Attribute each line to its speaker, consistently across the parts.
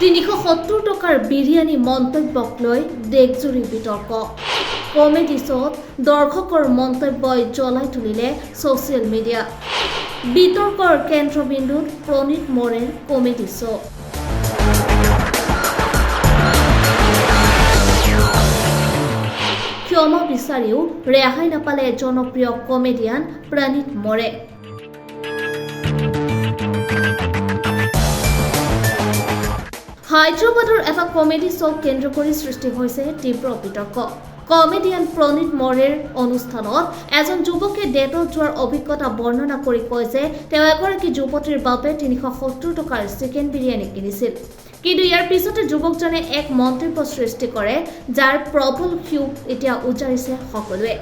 Speaker 1: 370 টকাৰ বিৰিয়ানী মন্তব্যক লৈ দেশজুৰি বিতৰ্ক কমেডি শ্ব'ত দৰ্শকৰ মন্তব্যই জ্বলাই তুলিলে ছ'চিয়েল মিডিয়া বিতৰ্কৰ কেন্দ্ৰবিন্দুত প্ৰণীত মৰেৰ কমেডি শ্ব' ক্ষমা বিচাৰিও ৰেহাই নাপালে জনপ্ৰিয় কমেডিয়ান প্ৰণীত মৰে হায়দৰাবাদৰ এটা কমেডি শ্ব'ক কেন্দ্ৰ কৰি সৃষ্টি হৈছে তীব্ৰ বিতৰ্ক কমেডিয়ান প্ৰণীত মৰেৰ অনুষ্ঠানত এজন যুৱকে ডেটত যোৱাৰ অভিজ্ঞতা বৰ্ণনা কৰি কয় যে তেওঁ এগৰাকী যুৱতীৰ বাবে 370 টকাৰ চিকেন বিৰিয়ানী কিনিছিল কিন্তু ইয়াৰ পিছতে যুৱকজনে এক মন্তব্য সৃষ্টি কৰে যাৰ প্ৰবল ক্ষোভ এতিয়া উজাৰিছে সকলোৱে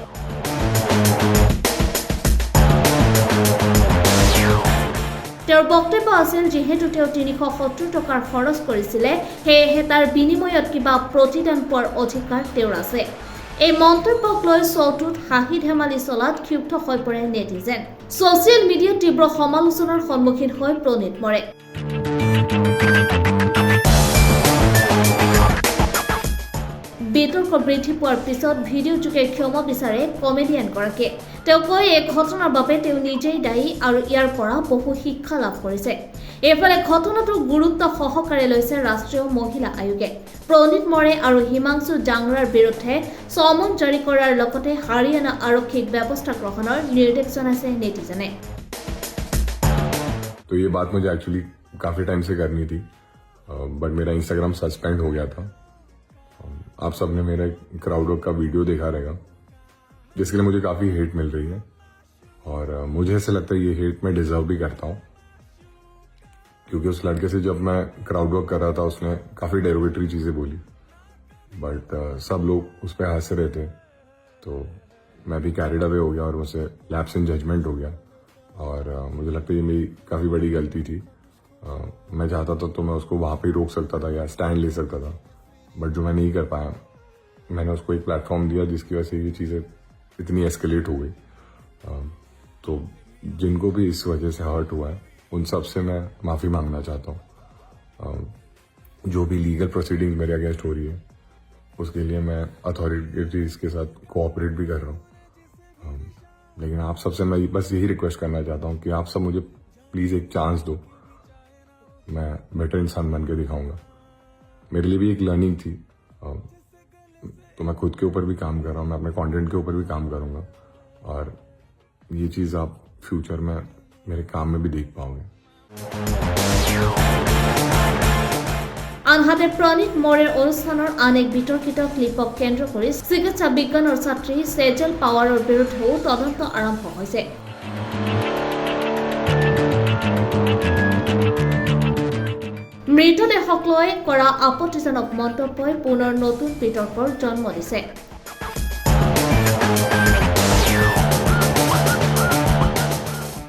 Speaker 1: তেওঁৰ বক্তব্য আছিল যিহেতু তেওঁ 370 টকাৰ খৰচ কৰিছিলে সেয়েহে তাৰ বিনিময়ত কিবা প্ৰতিদান পোৱাৰ অধিকাৰ তেওঁৰ আছে এই মন্তব্যক লৈ শ্ব'টোত হাঁহি ধেমালি চলাত ক্ষুব্ধ হৈ পৰে নেটিজেন ছ'চিয়েল মিডিয়াত তীব্ৰ সমালোচনাৰ সন্মুখীন হৈ প্ৰণীত মৰে বিতৰ্ক বৃদ্ধি পোৱাৰ পিছত ভিডিঅ' যোগে ক্ষমা বিচাৰে কমেডিয়ানগৰাকীয়ে তেওঁ কয় এই ঘটনাৰ বাবে তেওঁ নিজেই দায়ী আৰু ইয়াৰ পৰা বহু শিক্ষা লাভ কৰিছে এইফালে ঘটনাটোৰ গুৰুত্ব সহকাৰে লৈছে ৰাষ্ট্ৰীয় মহিলা আয়োগে প্ৰণীত মৰে আৰু হিমাংশু ডাংৰাৰ বিৰুদ্ধে সমন জাৰি কৰাৰ লগতে হাৰিয়ানা আৰক্ষীক ব্যৱস্থা গ্ৰহণৰ নিৰ্দেশ জনাইছে নেটিজনে
Speaker 2: तो ये बात मुझे एक्चुअली काफी टाइम से करनी थी बट मेरा इंस्टाग्राम सस्पेंड हो गया था आप सबने मेरा क्राउड वर्क का वीडियो देखा रहेगा जिसके लिए मुझे काफी हेट मिल रही है और मुझे ऐसा लगता है ये हेट मैं डिजर्व भी करता हूँ क्योंकि उस लड़के से जब मैं क्राउड वर्क कर रहा था उसने काफी डेरोगेटरी चीजें बोली बट सब लोग उस पर हंस रहे थे तो मैं भी कैरिड अवे हो गया और मुझसे लैप्स इन जजमेंट हो गया और मुझे लगता है ये मेरी काफी बड़ी गलती थी मैं चाहता था तो मैं उसको वहां पे ही रोक सकता था या स्टैंड ले सकता था बट जो मैं नहीं कर पाया मैंने उसको एक प्लेटफॉर्म दिया जिसकी वजह से ये चीज़ें इतनी एस्केलेट हो गई तो जिनको भी इस वजह से हर्ट हुआ है उन सब से मैं माफ़ी मांगना चाहता हूँ जो भी लीगल प्रोसीडिंग मेरे अगेंस्ट हो रही है उसके लिए मैं अथॉरिटीज़ के साथ कोऑपरेट भी कर रहा हूँ लेकिन आप सबसे मैं बस यही रिक्वेस्ट करना चाहता हूँ कि आप सब मुझे प्लीज़ एक चांस दो मैं बेटर इंसान बन के दिखाऊंगा मेरे लिए भी एक लर्निंग थी तो मैं खुद के ऊपर भी काम कर रहा हूँ मैं अपने कंटेंट के ऊपर भी काम करूँगा और ये चीज़ आप फ्यूचर में मेरे काम में भी देख पाओगे
Speaker 1: আনহাতে প্ৰণীত মৰেৰ অনুষ্ঠানৰ আন এক বিতৰ্কিত ক্লিপক কেন্দ্ৰ কৰি চিকিৎসা বিজ্ঞানৰ ছাত্ৰী সেজল পাৱাৰৰ বিৰুদ্ধেও তদন্ত আৰম্ভ হৈছে মৃতদেহক লৈ কৰা আপত্তিজনক মন্তব্যই পুনৰ নতুন বিতৰ্কৰ জন্ম দিছে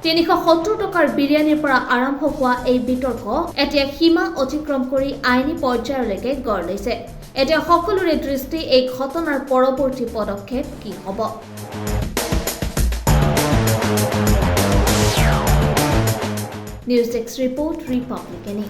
Speaker 1: 370 টকাৰ বিৰিয়ানীৰ পৰা আৰম্ভ হোৱা এই বিতৰ্ক এতিয়া সীমা অতিক্ৰম কৰি আইনী পৰ্যায়লৈকে গঢ় লৈছে এতিয়া সকলোৰে দৃষ্টি এই ঘটনাৰ পৰৱৰ্তী পদক্ষেপ কি হ'ব নিউজ ডেস্ক ৰিপোৰ্ট ৰিপাব্লিকানি